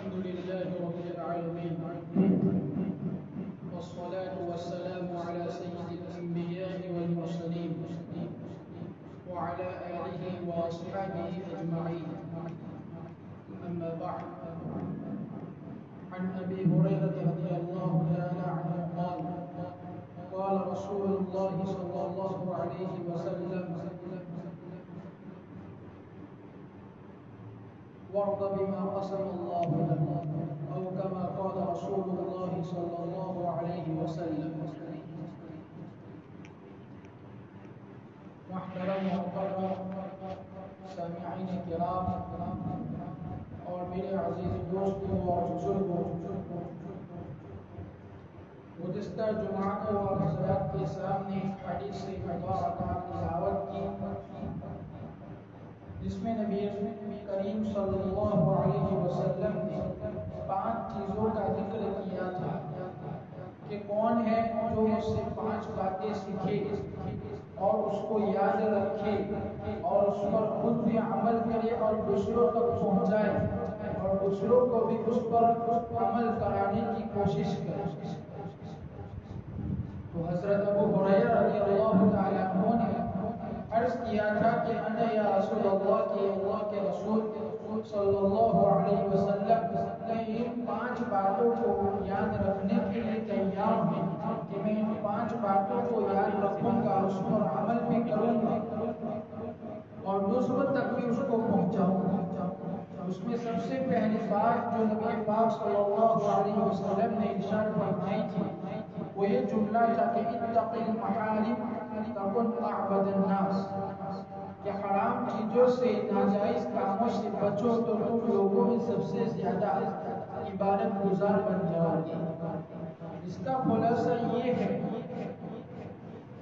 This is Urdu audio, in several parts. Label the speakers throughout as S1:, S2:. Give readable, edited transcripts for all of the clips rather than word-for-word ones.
S1: الحمد لله رب العالمين والصلاة والسلام على سيد الأنبياء والمرسلين وعلى آله وأصحابه أجمعين. أما بعد، عن أبي هريرة رضي الله تعالى عنه قال قال رسول الله صلى الله عليه وسلم: وارض بما قسم الله لك، أو كما قال رسول الله صلى الله عليه وسلم. محترم محترم سامعین کرام اور میرے عزیز دوستوں اور بزرگوں، گزشتہ جمعہ کو آپ حضرات کے سامنے حدیث مبارکہ تلاوت کی، جس میں نبی کریم صلی اللہ علیہ وسلم نے 5 چیزوں کا ذکر کیا تھا کہ کون ہے جو اس سے 5 باتیں سیکھے اور اس کو یاد رکھے اور اس پر خود بھی عمل کرے اور دوسروں تک پہنچائے اور دوسروں کو بھی اس پر عمل کرانے کی کوشش کرے۔ تو حضرت ابو ہریرہ رضی اللہ تعالیٰ عنہ نے عرض کیا تھا کہ انا یا رسول اللہ، کہ اللہ کے رسول صلی اللہ علیہ وسلم، میں ان 5 باتوں کو یاد رکھنے کے لیے تیار ہوں کہ میں ان 5 باتوں کو یاد رکھوں گا، اس پر عمل بھی کروں گا اور دوسروں تک بھی اس کو پہنچاؤں گا۔ اس میں سب سے پہلی بات جو نبی پاک صلی اللہ علیہ وسلم نے ارشاد فرمائی تھی وہ یہ جملہ تھا کہ اتق المحارم تکن اعبد الناس، کہ حرام چیزوں سے، ناجائز کاموں سے بچو تو تم لوگوں میں سب سے زیادہ عبادت گزار بن جاؤ گے۔ اس کا خلاصہ یہ ہے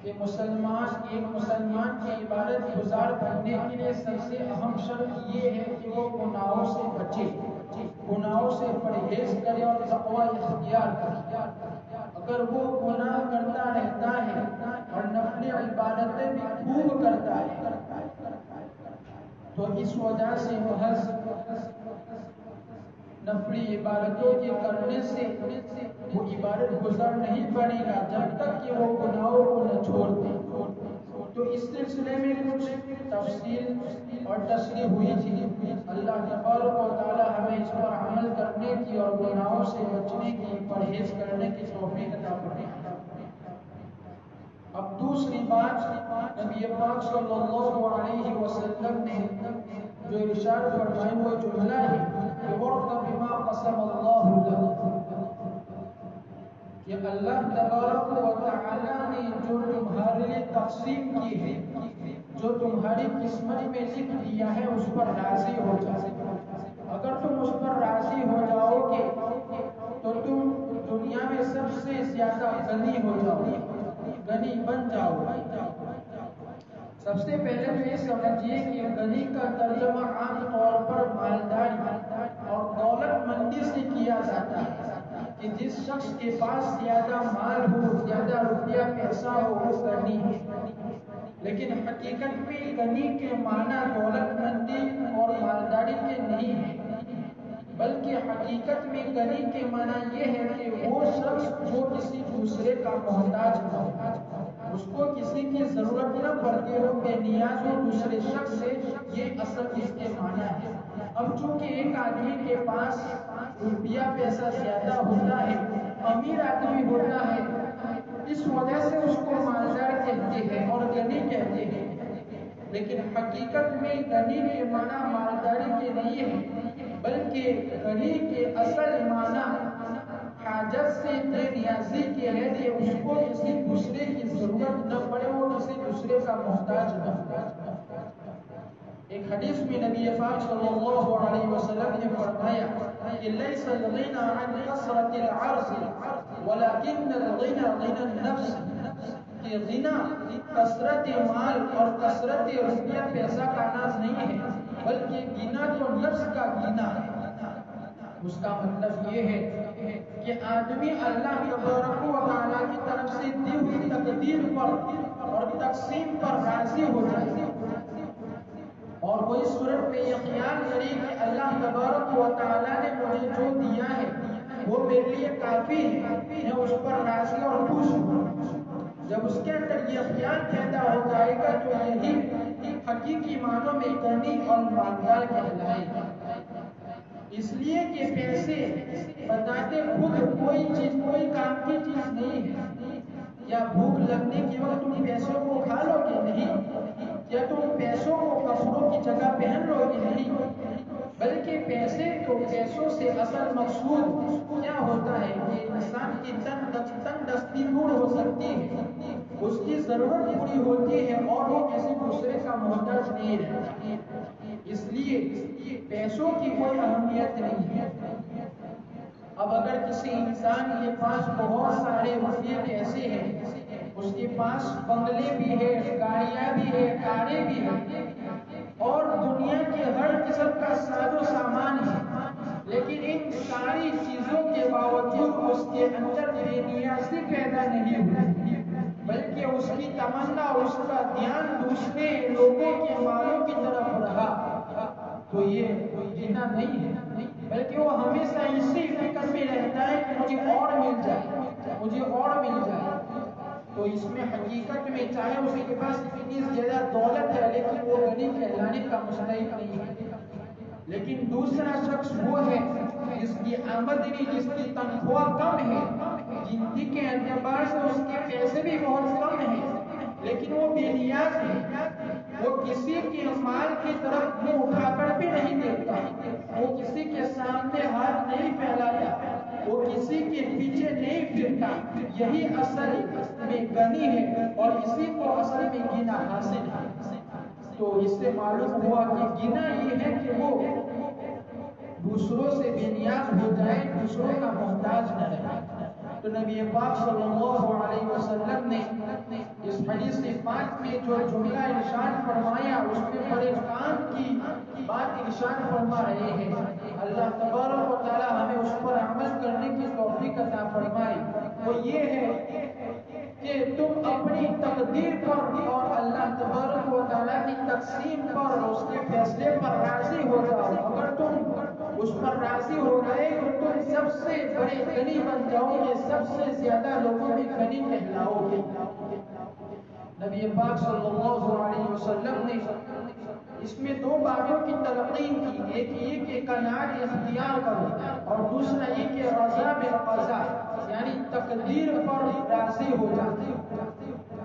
S1: کہ ایک مسلمان کی عبادت گزار بننے کے لیے سب سے اہم شرط یہ ہے کہ وہ گناہوں سے بچے، گناہوں سے پرہیز کرے اور تقوی اختیار کرے۔ اگر وہ گناہ کرتا رہتا ہے اور نفل عبادتیں بھی خوب کرتا ہے تو اس وجہ سے محض نفلی عبادتوں کے کرنے سے وہ عبادت گزار نہیں بنے گا جب تک کہ وہ گناہوں کو نہ چھوڑ دے۔ تو اس سلسلے میں کچھ تفصیل اور تشریح ہوئی تھی۔ اللہ تبارک و تعالی ہمیں اس پر عمل کرنے کی اور گناہوں سے بچنے کی، پرہیز کرنے کی توفیق عطا فرمائے۔ اب دوسری بات، نبی پاک صلی اللہ علیہ وسلم نے جو ارشاد فرمائی وہ جملہ ہے کہ وَارْضَ بِمَا قَسَمَ اللَّهُ لَكَ، کہ اللہ تبارک و تعالی نے جو تمہارے لیے تقسیم کی ہے، جو تمہاری قسمت میں لکھ دیا ہے، اس پر راضی ہو جاؤ۔ اگر تم اس پر راضی ہو جاؤ گے تو تم دنیا میں سب سے زیادہ غنی ہو جاؤ گے، غنی بن جاؤ گے۔ سب سے پہلے تو یہ سمجھیے کہ غنی کا ترجمہ عام طور پر مالداری اور دولت مندی سے کیا جاتا ہے، کہ جس شخص کے پاس زیادہ مال ہو، زیادہ روپیہ پیسہ ہو، وہ غنی ہے۔ لیکن حقیقت میں غنی کے معنی دولت مندی اور مالداری کے نہیں ہے، بلکہ حقیقت میں غنی کے معنی یہ ہے کہ وہ شخص جو کسی دوسرے کا محتاج ہو، اس کو کسی کی ضرورت نہ پڑتی ہو، بے نیاز ہو دوسرے شخص سے، یہ اصل اس کے معنی ہے۔ اب چونکہ ایک آدمی کے پاس روپیہ پیسہ زیادہ ہوتا ہے، امیر آدمی ہوتا ہے، اس وجہ سے اس کو مالدار کہتے ہیں اور غنی کہتے ہیں، لیکن حقیقت میں غنی کے معنی مالداری کے نہیں ہے، بلکہ غنی کے اصل معنی حاجت سے بے نیازی کے ہے، کہ اس کو کسی دوسرے کی ضرورت نہ پڑے، وہ کسی دوسرے کا محتاج نہ ہو۔ ایک حدیث میں نبی پاک صلی اللہ علیہ وسلم نے فرمایا کہ لیس الغنى عن کثرة العرض ولكن الغنى غنى النفس، کہ غنا کثرت مال اور کثرت روپیہ پیسہ کا ناز نہیں ہے، بلکہ غنا تو نفس کا غنا ہے۔ اس کا مطلب یہ ہے کہ آدمی اللہ تبارک و تعالیٰ کی طرف سے دی ہوئی تقدیر پر اور تقسیم پر راضی ہو جائے اور وہ اس صورت میں یہ خیال کرے کہ اللہ تبارک و تعالیٰ نے مجھے جو وہ میرے لیے کافی ہے، میں اس پر راضی اور خوش ہوں۔ جب اس کے اندر یہ خیال پیدا ہو جائے گا تو یہی حقیقی معنوں میں غنی اور مالدار کہلائے گا۔ اس لیے کہ پیسے بتاتے خود کوئی چیز، کوئی کام کی چیز نہیں ہے۔ یا بھوک لگنے کے وقت تم پیسوں کو کھا لو گے؟ نہیں۔ یا تم پیسوں کو کپڑوں کی جگہ پہن لو گے؟ نہیں۔ بلکہ پیسوں سے اصل مقصود کیا ہوتا ہے کہ انسان کی تن دستی دور ہو سکتی ہے، اس کی ضرورت پوری ہوتی ہے اور وہ کسی دوسرے کا محتاج نہیں رہتا۔ اس لیے پیسوں کی کوئی اہمیت نہیں ہے۔ اب اگر کسی انسان کے پاس بہت سارے روپیے پیسے ہیں، اس کے پاس بنگلے بھی ہے، گاڑیاں بھی ہے، کاریں بھی ہیں اور دنیا کے ہر قسم کا ساز و سامان ہے، لیکن ان ساری چیزوں کے باوجود اس کے اندر بے نیازی پیدا نہیں ہوئی، بلکہ اس کی تمنا، اس کا دھیان دوسرے لوگوں کے مالوں کی طرف رہا، تو یہ غنا نہیں ہے، بلکہ وہ ہمیشہ اسی فکر میں رہتا ہے کہ مجھے اور مل جائے، مجھے اور مل جائے۔ تو اس میں حقیقت میں چاہے اس کے پاس اتنی زیادہ دولت ہے لیکن وہ غنی کہلانے کا مستحق نہیں ہے۔ لیکن دوسرا شخص وہ ہے جس کی آمدنی، جس کی تنخواہ کم ہے، گنتی کے اعتبار سے اس کے پیسے بھی بہت کم ہیں، لیکن وہ بے نیاز ہے، وہ کسی کے مال کی طرف منہ اٹھا کر بھی نہیں دیکھتا، وہ کسی کے سامنے ہاتھ نہیں پھیلاتا، وہ کسی کے پیچھے نہیں پھرتا۔ یہی اصل میں غنی ہے اور اسی کو اصل میں غنا حاصل ہے۔ تو اس سے معلوم ہوا کہ غنا یہ ہے کہ وہ دوسروں سے بے نیاز ہو جائے، دوسروں کا محتاج نہ رہے۔ تو نبی پاک صلی اللہ علیہ وسلم نے اس حدیث پاک میں جو جملہ ارشاد فرمایا اس میں بڑے کام کی بات ارشاد فرما رہے ہیں۔ اللہ تبارک و تعالی ہمیں اس پر عمل کرنے کی توفیق عطا فرمائے۔ وہ یہ ہے کہ تم اپنی تقدیر پر اور اللہ تبارک و تعالی کی تقسیم پر، اس کے فیصلے پر راضی ہو جاؤ۔ اگر تم اس پر راضی ہو گئے تو تم سب سے بڑے غنی بن جاؤ گے، سب سے زیادہ لوگوں میں غنی کہلاؤ گے۔ نبی پاک صلی اللہ علیہ وسلم نے اس میں دو باتوں کی تلقین کی، ایک یہ کہ قناعت اختیار کرو اور دوسرا یہ کہ رضا بالقضاء، یعنی تقدیر پر راضی ہو جاتے۔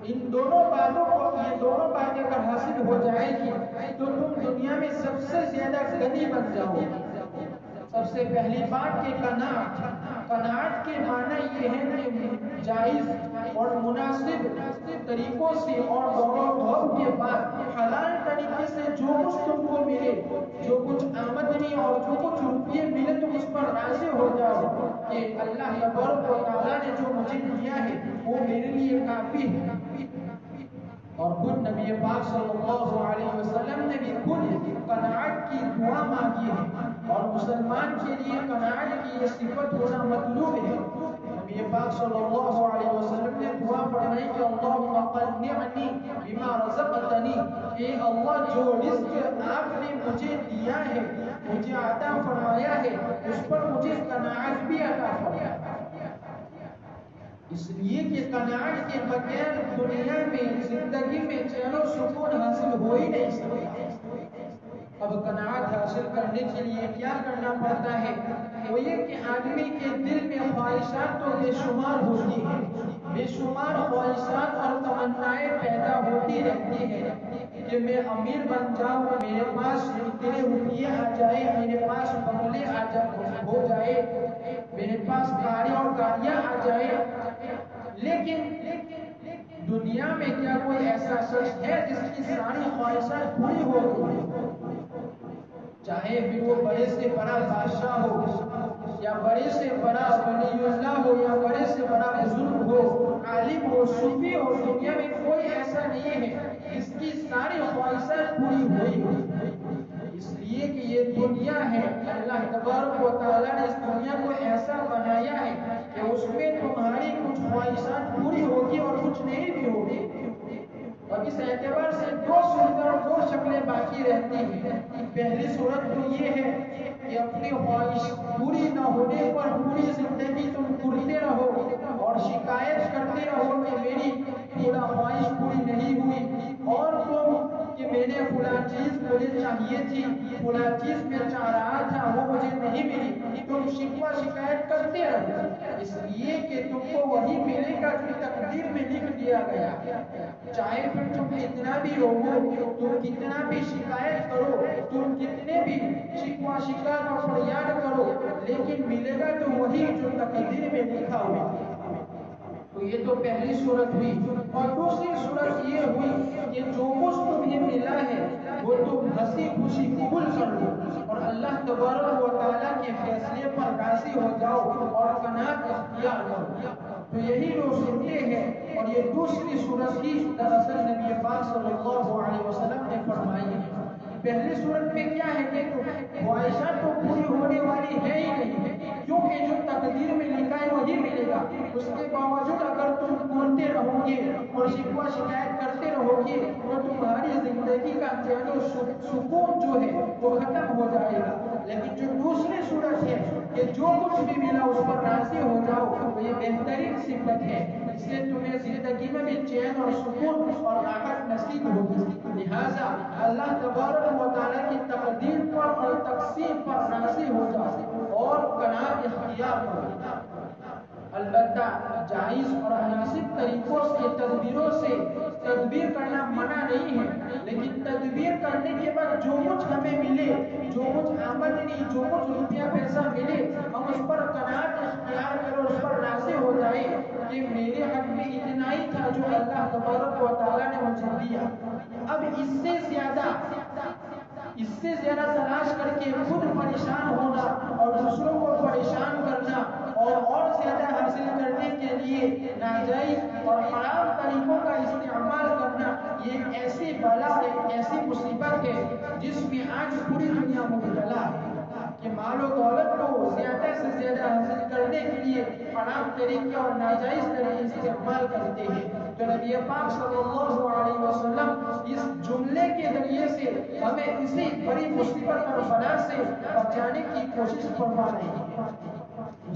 S1: ان دونوں باتوں کو، یہ دونوں باتیں اگر حاصل ہو جائے گی تو تم دنیا میں سب سے زیادہ غنی بن جاؤ گے۔ سب سے پہلی بات کہ قناعت کے معنی یہ ہے کہ جائز اور مناسب طریقوں سے اور دور و دھوپ کے بعد حلال طریقے سے جو کچھ تم کو ملے، جو کچھ آمدنی اور جو کچھ روپیے ملے تم اس پر راضی ہو جاؤ کہ اللہ تبارک و تعالیٰ نے جو مجھے دیا ہے وہ میرے لیے کافی ہے۔ اور خود نبی پاک صلی اللہ علیہ وسلم نے بھی خود قناعت کی دعا مانگی ہے اور مسلمان کے لیے قناعت کی یہ صفت ہونا مطلوب ہے۔ نبی پاک صلی اللہ علیہ وسلم نے دعا فرمائی کہ اللہم قنعنی بما رزقتنی، اے اللہ جو رزق آپ نے مجھے دیا ہے، مجھے عطا فرمایا ہے، اس پر مجھے قناعت بھی عطا فرمایا۔ اس لیے کہ قناعت کے بغیر دنیا میں، زندگی میں چین و سکون حاصل ہو ہی نہیں سکتا۔ اب قناعت حاصل کرنے کے لیے کیا کرنا پڑتا ہے؟ وہ یہ کہ آدمی کے دل میں خواہشات تو بے شمار ہوتی ہیں، بے شمار خواہشات اور تمنائیں پیدا ہوتی رہتی ہیں کہ میں امیر بن جاؤں، میرے پاس اتنے روپیے آ جائے، میرے پاس بنگلے ہو جائے، میرے پاس گاڑی اور گاڑیاں آ جائے۔ لیکن دنیا میں کیا کوئی ایسا شخص ہے جس کی ساری خواہشات پوری ہو گئی؟ چاہے پھر وہ بڑے سے بڑا بادشاہ ہو یا بڑے سے بڑا ولی اللہ ہو یا بڑے سے بڑا بزرگ ہو، عالم ہو، صوفی ہو، دنیا میں کوئی ایسا نہیں ہے جس کی ساری خواہشات پوری ہوئی ہو۔ اس لیے کہ یہ دنیا ہے، اللہ تبارک و تعالیٰ نے اس دنیا کو ایسا بنایا ہے کہ اس میں تمہاری کچھ خواہشات پوری ہوگی اور کچھ نہیں بھی ہوگی۔ اور اس اعتبار سے دو صورتیں اور دو شکلیں باقی رہتی ہیں۔ پہلی صورت تو یہ ہے کہ اپنی خواہش پوری نہ ہونے پر پوری زندگی تم کرتے رہو اور شکایت کرتے رہو کہ میری فلاں خواہش پوری نہیں ہوئی، اور تم کہ میں نے فلاں چیز مجھے چاہیے تھی، فلاں چیز میں چاہ رہا تھا وہ مجھے نہیں ملی، تم شکوہ شکایت کرتے رہو، اس لیے کہ تم کو وہی ملے گا جو تقدیر میں لکھ دیا گیا، چاہے پھر تم کتنا بھی روو، تم کتنا بھی شکایت کرو، تم کتنے بھی شکوہ شکایت اور فریاد کرو، لیکن ملے گا تو وہی جو تقدیر میں لکھا ہوا۔ تو یہ تو پہلی صورت ہوئی، اور دوسری صورت یہ ہوئی کہ جو کچھ تمہیں ملا ہے وہ تم ہنسی خوشی قبول کر لو اور اللہ تبارک و تعالیٰ کے فیصلے پر راضی ہو جاؤ اور قناعت اختیار کرو۔ تو یہی جو صورتیں ہیں، اور یہ دوسری صورت ہی دراصل نبی پاک صلی اللہ علیہ وسلم نے فرمائی ہے۔ پہلی صورت میں کیا ہے کہ خواہشات تو پوری ہونے والی ہے ہی نہیں، کیونکہ جو تقدیر میں لکھا ہے وہی ملے گا، اس کے باوجود اگر تم بولتے رہو گے اور شکوہ شکایت کرتے رہو گے تو تمہاری زندگی کا چین و سکون جو ہے وہ ختم ہو جائے گا۔ لیکن جو دوسری صورت ہے کہ جو کچھ بھی ملا اس پر راضی ہو جاؤ، تو یہ بہترین صفت ہے، اس سے تمہیں زندگی میں بھی چین اور سکون اور راحت نصیب ہوگی۔ لہٰذا اللہ تبارک و تعالیٰ کی تقدیر پر اور تقسیم پر راضی ہو جاؤ اور قناعت اختیار کرو۔ البتہ جائز اور مناسب طریقوں سے تدبیروں سے تدبیر کرنا منع نہیں ہے، لیکن تدبیر کرنے کے بعد جو کچھ ہمیں ملے، جو کچھ آمدنی، جو کچھ روپیہ پیسہ ملے، ہم اس پر قناعت اختیار کریں، اس پر راضی ہو جائیں کہ میرے حق میں اتنا ہی تھا جو اللہ تبارک و تعالیٰ نے مجھے دیا، اب اس سے زیادہ تلاش کر کے خود پریشان ہونا اور دوسروں کو پریشان کرنا اور زیادہ حاصل کرنے کے لیے ناجائز اور حرام طریقوں کا استعمال کرنا، یہ ایک ایسی بلا ہے، ایک ایسی مصیبت ہے جس میں آج پوری دنیا مبتلا ہے کہ مال و دولت کو زیادہ سے زیادہ حاصل کرنے کے لیے حرام طریقے اور ناجائز طریقے استعمال کرتے ہیں۔ تو نبی پاک صلی اللہ علیہ وسلم اس جملے کے ذریعے سے ہمیں اسی بڑی مصیبت اور بلا سے بچانے کی کوشش فرما رہے ہیں۔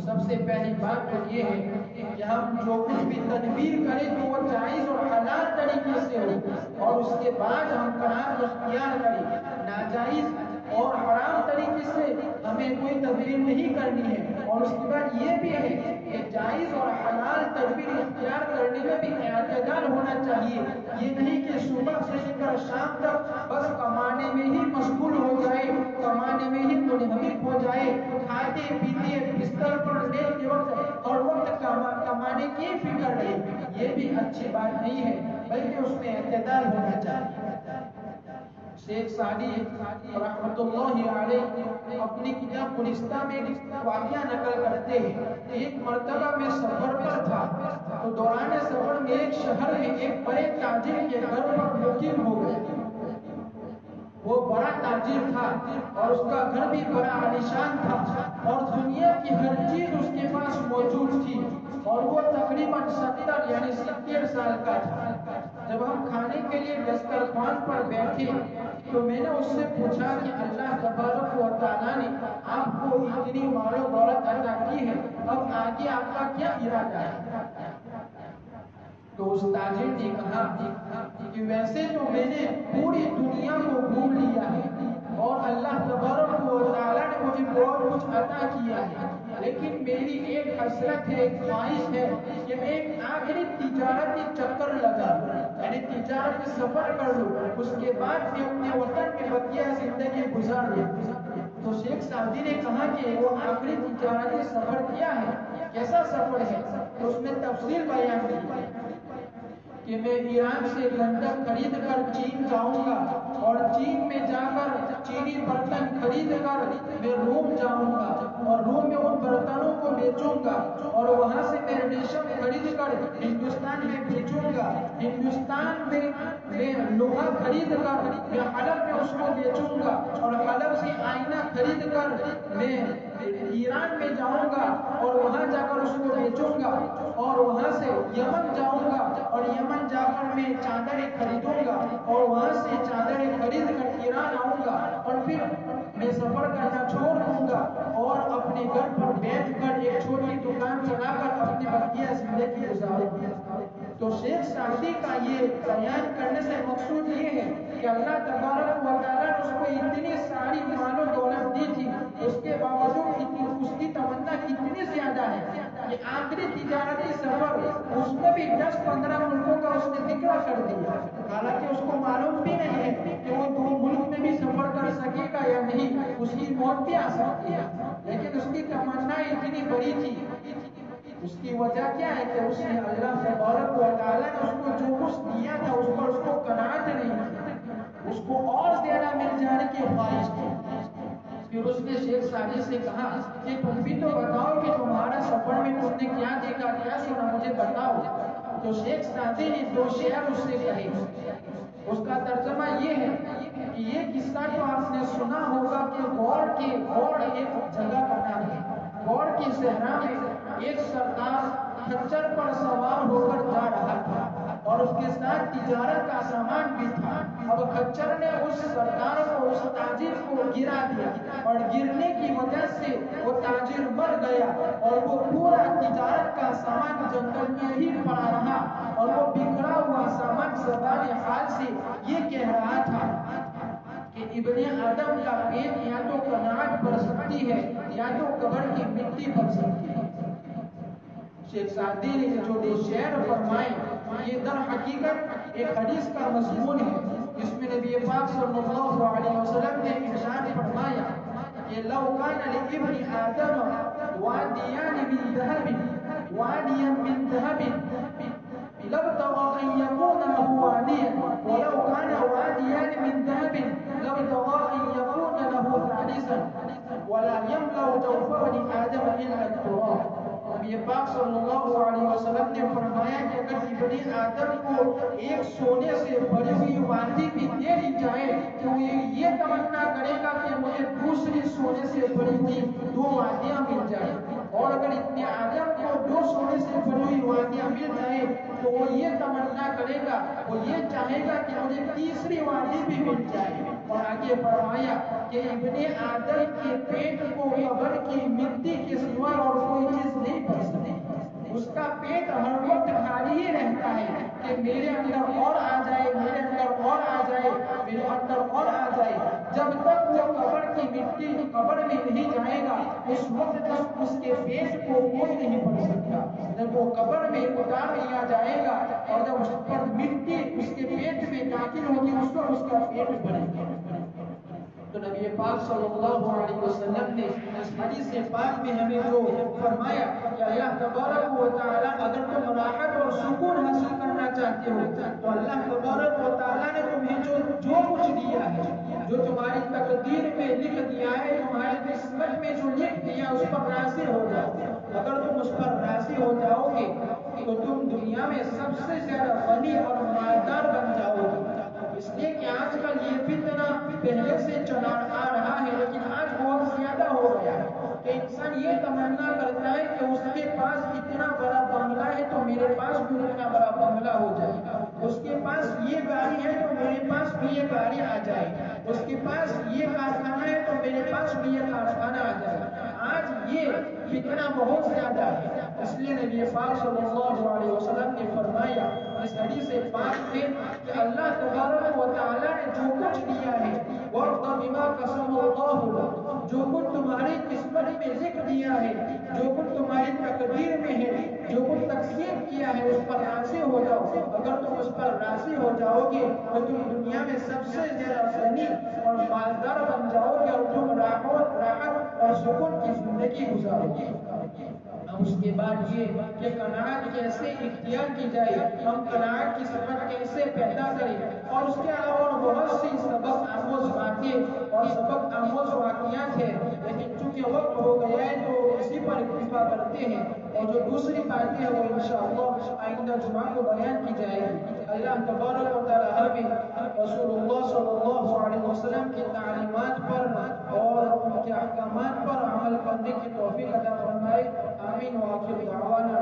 S1: سب سے پہلی بات تو یہ ہے کہ ہم جو کچھ بھی تدبیر کریں تو وہ جائز اور حلال طریقے سے ہو، اور اس کے بعد ہم قناعت اختیار کریں۔ ناجائز اور حرام طریقے سے ہمیں کوئی تدبیر نہیں کرنی ہے، اور اس کے بعد یہ بھی ہے کہ جائز اور حلال تدبیر اختیار کرنے میں بھی اعتدال ہونا چاہیے۔ یہ نہیں کہ صبح سے لے کر شام تک بس کمانے میں ہی مشغول ہو جائے، کمانے میں ہی منہمک ہو جائے، کھاتے پیتے بستر پر لیٹ کے وقت اور وقت کمانے کی فکر رہے، یہ بھی اچھی بات نہیں ہے، بلکہ اس میں اعتدال ہونا چاہیے۔ شیخ سعدی رحمۃ اللہ علیہ اپنی کتاب گلستہ میں واقعہ نقل کرتے ہیں۔ ایک مرتبہ میں سفر پر تھا تو دوران سفر میں ایک شہر میں ایک بڑے تاجر کے گھر پر مقیم ہو گئے۔ وہ بڑا تاجر تھا اور اس کا گھر بھی بڑا عالیشان تھا، اور دنیا کی ہر چیز اس کے پاس موجود تھی، اور وہ تقریباً 70 سال کا تھا۔ جب ہم کھانے کے لیے دسترخوان پر بیٹھے تو میں نے اس سے پوچھا کہ اللہ تبارک و تعالیٰ نے آپ کو اتنی مال و دولت عطا کی ہے، اب آگے آپ کا کیا ارادہ ہے؟ تو اس تاجر نے کہا کہ ویسے تو میں نے پوری دنیا کو گھوم لیا ہے اور اللہ تبارک و تعالیٰ نے مجھے بہت کچھ عطا کیا ہے، لیکن میری ایک حسرت ہے، ایک خواہش ہے کہ میں ایک آخری تجارتی چکر لگا لوں، یعنی تجارتی سفر کر لوں، اس کے بعد میں اپنے وطن میں بقیہ زندگی گزار لوں۔ تو شیخ سعدی نے کہا کہ وہ آخری تجارتی سفر کیا ہے، کیسا سفر ہے؟ تو اس میں تفصیل بیان کی کہ میں ایران سے گندم خرید کر چین جاؤں گا، اور چین میں جا کر چینی برتن خرید کر میں روم جاؤں گا، اور روم میں ان برتنوں کو بیچوں گا، اور وہاں سے میں ریشم خرید کر ہندوستان میں بیچوں گا، ہندوستان میں لوہا خرید کر میں حلب میں اس کو بیچوں گا، اور حلب سے آئینہ خرید کر میں ایران میں جاؤں گا اور وہاں جا کر اس کو بیچوں گا، اور وہاں سے یمن جاؤں گا اور یمن جا کر میں چادریں خریدوں گا، اور وہاں سے چادریں خرید کر ایران آؤں گا، اور پھر میں سفر کرنا چھوڑ دوں گا اور اپنے گھر پر بیٹھ کر ایک چھوٹی دکان چلا کر اپنی بقیہ زندگی گزارے. تو شیخ سعدی کا یہ بیان کرنے سے مقصود یہ ہے کہ اللہ تبارک و تعالیٰ نے اس کو اتنی ساری مال و دولت دی تھی، اس کے باوجود اس کی تمنا کتنی زیادہ ہے کہ آخری تجارتی سفر اس میں بھی 10-15 ملکوں کا اس نے ذکر کر دیا. حالانکہ اس کو معلوم بھی نہیں ہے کہ وہ 2 ملک میں بھی سفر کر سکے گا یا نہیں، اس کی موت بھی آ سکتی ہے، لیکن اس کی تمنا اتنی بڑی تھی. اس کی وجہ کیا ہے کہ اس نے اللہ تبارک و تعالیٰ نے اس کو جو کچھ دیا تھا اس پر اس کو قناعت نہیں تھی، اس کو اور زیادہ مل جانے کی خواہش تھی. پھر اس نے شیخ سعدی سے کہا کہ تم بھی تو بتاؤ کہ تمہارا سفر میں تم نے کیا دیکھا، کیا سنا، مجھے بتاؤ. تو شیخ سعدی نے 2 شعر اس سے کہے. اس کا ترجمہ یہ ہے کہ یہ قصہ تو آپ نے سنا ہوگا کہ غور ایک جگہ کا نام ہے. غور کی صحرا میں ایک سردار کھچر پر سوار ہو کر جا رہا تھا اور اس کے ساتھ تجارت کا سامان بھی تھا. اب کھچر نے اس سردار کو، اس تاجر کو گرا دیا اور گرنے کی وجہ سے وہ تاجر مر گیا اور وہ پورا تجارت کا سامان جنگل میں ہی پڑا رہا. اور وہ بکھرا ہوا سامان زبان حال سے یہ کہہ رہا تھا کہ ابن آدم کا پیٹ یا تو قناعت بھر سکتی ہے یا تو قبر کی مٹی بھر سکتی ہے. شیخ سعدی نے جو 2 شعر فرمائے یہ در حقیقت ایک حدیث کا مضمون ہے، جس میں نبی پاک صلی اللہ علیہ وسلم نے ارشاد فرمایا کہ لو کان لابن آدم وادیان من ذهب وادیا من ذهب لابتغى ان يكون له واديا ولو كان واديان من ذهب لابتغى ان يكون له ثالثا ولا يملأ جوف ابن آدم الا التراب. نبی پاک صلی اللہ علیہ وسلم نے فرمایا کہ اگر ابن آدم کو ایک سونے سے بھری ہوئی وادی بھی دے دی جائے تو وہ یہ تمنا کرے گا کہ مجھے دوسری سونے سے بھری ہوئی 2 وادیاں مل جائیں. اور اگر ابن آدم کو 2 سونے سے بھری ہوئی وادیاں مل جائے تو وہ یہ تمنا کرے گا، وہ یہ چاہے گا کہ مجھے تیسری وادی بھی مل جائے. اور آگے فرمایا کہ ابن آدم کے پیٹ کو قبر کی مٹی کے سوا اور کوئی چیز نہیں بھر سکتی. اس کا پیٹ ہر وقت خالی ہی رہتا ہے کہ میرے اندر اور آ جائے، میرے اندر اور آ جائے، میرے اندر اور آ جائے. جب تک وہ قبر کی مٹی قبر میں نہیں جائے گا اس وقت تک اس کے پیٹ کو کوئی نہیں بھر سکتا. جب وہ قبر میں اتار لیا جائے گا اور جب اس پر مٹی اس کے پیٹ میں داخل ہوگی اس وقت اس کا پیٹ بھرے گا. تو نبی پاک صلی اللہ علیہ وسلم نے اس حدیث پاک میں ہمیں جو فرمایا کہ اللہ تبارک و تعالیٰ اگر تم راحت اور سکون حاصل کرنا چاہتے ہو تو اللہ تبارک و تعالیٰ نے تمہیں جو کچھ دیا ہے، جو تمہاری تقدیر میں لکھ دیا ہے، تمہاری قسمت میں جو لکھ دیا اس پر راضی ہو جاؤ. اگر تم اس پر راضی ہو جاؤ گے تو تم دنیا میں سب سے زیادہ غنی اور مالدار بن جاؤ گے. اس لیے کہ آج کل یہ فتنہ پہلے سے چلا آ رہا ہے لیکن آج بہت زیادہ ہو گیا ہے کہ انسان یہ تمنا کرتا ہے کہ اس کے پاس اتنا بڑا بنگلہ ہے تو میرے پاس بھی اتنا بڑا بنگلہ ہو جائے، اس کے پاس یہ گاڑی ہے تو میرے پاس بھی یہ گاڑی آ جائے، اس کے پاس یہ کارخانہ ہے تو میرے پاس بھی یہ کارخانہ آ جائے. آج یہ فتنہ بہت زیادہ ہے. اس لیے نبی پاک صلی اللہ علیہ وسلم نے فرمایا اس حدیث پاک میں کہ اللہ تبارک و تعالیٰ نے جو کچھ دیا ہے وَرْضَ بِمَا قَسَمَ اللَّهُ لَكَ، جو کچھ تمہاری قسمت میں ذکر دیا ہے، جو کچھ تمہاری تقدیر میں ہے، جو کچھ تقسیم کیا ہے اس پر راضی ہو جاؤ. اگر تم اس پر راضی ہو جاؤ گے تو تم دنیا میں سب سے زیادہ غنی اور مالدار بن جاؤ گے اور تم راحت اور سکون کی زندگی گزارو گے. اب اس کے بعد یہ کہ قناعت کیسے اختیار کی جائے، ہم قناعت کی صفت کیسے پیدا کریں، اور اس کے علاوہ بہت سی سبق آموز باتیں اور سبق آموز واقعات ہیں. لیکن چونکہ وقت ہو گیا ہے تو اسی پر اکتفا کرتے ہیں اور جو دوسری باتیں ہیں وہ انشاءاللہ آئندہ جمعہ کو بیان کی جائے گی. اللہ تبارک و تعالی ہمیں رسول اللہ صلی اللہ علیہ وسلم کی تعلیمات پر اور ان کے احکامات پر عمل کرنے کی توفیق عطا فرمائے. آمین. وآخر دعوانا